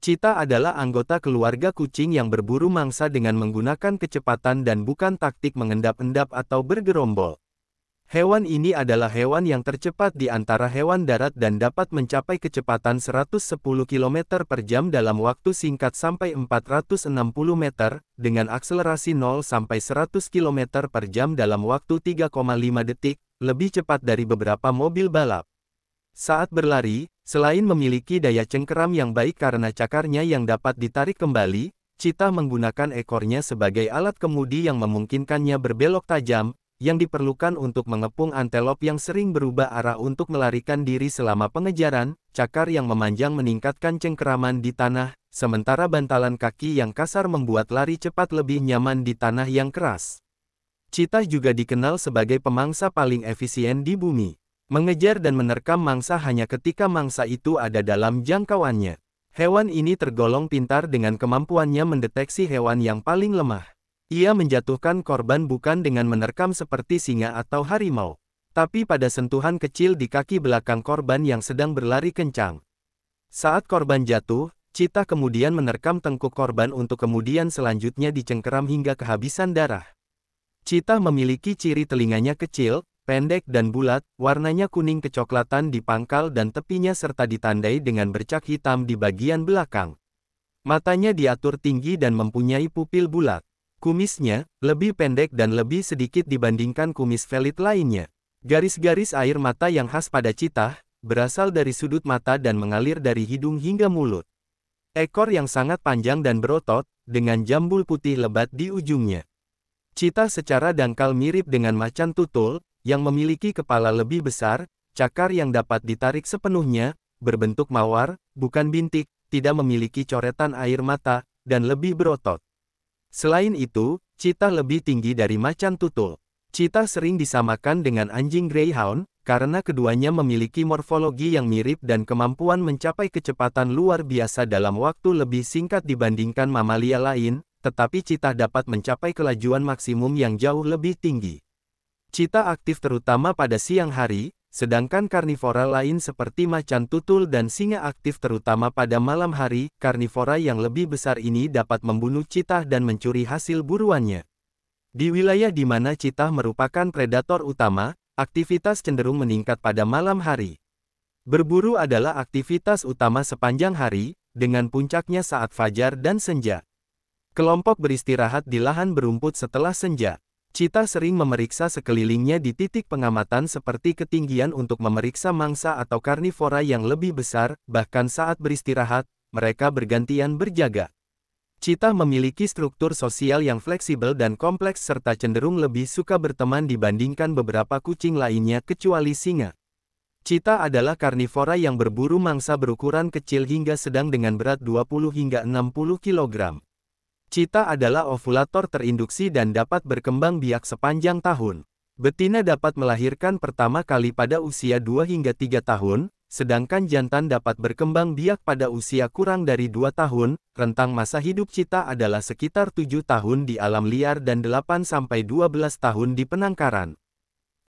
Cheetah adalah anggota keluarga kucing yang berburu mangsa dengan menggunakan kecepatan dan bukan taktik mengendap-endap atau bergerombol. Hewan ini adalah hewan yang tercepat di antara hewan darat dan dapat mencapai kecepatan 110 km per jam dalam waktu singkat sampai 460 meter, dengan akselerasi 0 sampai 100 km per jam dalam waktu 3,5 detik, lebih cepat dari beberapa mobil balap. Saat berlari, selain memiliki daya cengkeram yang baik karena cakarnya yang dapat ditarik kembali, Cheetah menggunakan ekornya sebagai alat kemudi yang memungkinkannya berbelok tajam, yang diperlukan untuk mengepung antelop yang sering berubah arah untuk melarikan diri selama pengejaran. Cakar yang memanjang meningkatkan cengkeraman di tanah, sementara bantalan kaki yang kasar membuat lari cepat lebih nyaman di tanah yang keras. Cheetah juga dikenal sebagai pemangsa paling efisien di bumi. Mengejar dan menerkam mangsa hanya ketika mangsa itu ada dalam jangkauannya. Hewan ini tergolong pintar dengan kemampuannya mendeteksi hewan yang paling lemah. Ia menjatuhkan korban bukan dengan menerkam seperti singa atau harimau, tapi pada sentuhan kecil di kaki belakang korban yang sedang berlari kencang. Saat korban jatuh, Cheetah kemudian menerkam tengkuk korban untuk kemudian selanjutnya dicengkeram hingga kehabisan darah. Cheetah memiliki ciri telinganya kecil, pendek dan bulat, warnanya kuning kecoklatan di pangkal dan tepinya serta ditandai dengan bercak hitam di bagian belakang. Matanya diatur tinggi dan mempunyai pupil bulat. Kumisnya lebih pendek dan lebih sedikit dibandingkan kumis felit lainnya. Garis-garis air mata yang khas pada Cheetah berasal dari sudut mata dan mengalir dari hidung hingga mulut. Ekor yang sangat panjang dan berotot, dengan jambul putih lebat di ujungnya. Cheetah secara dangkal mirip dengan macan tutul, yang memiliki kepala lebih besar, cakar yang dapat ditarik sepenuhnya, berbentuk mawar, bukan bintik, tidak memiliki coretan air mata, dan lebih berotot. Selain itu, Cheetah lebih tinggi dari macan tutul. Cheetah sering disamakan dengan anjing greyhound, karena keduanya memiliki morfologi yang mirip dan kemampuan mencapai kecepatan luar biasa dalam waktu lebih singkat dibandingkan mamalia lain, tetapi Cheetah dapat mencapai kelajuan maksimum yang jauh lebih tinggi. Cheetah aktif terutama pada siang hari, sedangkan karnivora lain seperti macan tutul dan singa aktif terutama pada malam hari. Karnivora yang lebih besar ini dapat membunuh Cheetah dan mencuri hasil buruannya. Di wilayah di mana Cheetah merupakan predator utama, aktivitas cenderung meningkat pada malam hari. Berburu adalah aktivitas utama sepanjang hari, dengan puncaknya saat fajar dan senja. Kelompok beristirahat di lahan berumput setelah senja. Cheetah sering memeriksa sekelilingnya di titik pengamatan seperti ketinggian untuk memeriksa mangsa atau karnivora yang lebih besar, bahkan saat beristirahat, mereka bergantian berjaga. Cheetah memiliki struktur sosial yang fleksibel dan kompleks serta cenderung lebih suka berteman dibandingkan beberapa kucing lainnya kecuali singa. Cheetah adalah karnivora yang berburu mangsa berukuran kecil hingga sedang dengan berat 20 hingga 60 kg. Cheetah adalah ovulator terinduksi dan dapat berkembang biak sepanjang tahun. Betina dapat melahirkan pertama kali pada usia 2 hingga 3 tahun, sedangkan jantan dapat berkembang biak pada usia kurang dari 2 tahun. Rentang masa hidup Cheetah adalah sekitar 7 tahun di alam liar dan 8 sampai 12 tahun di penangkaran.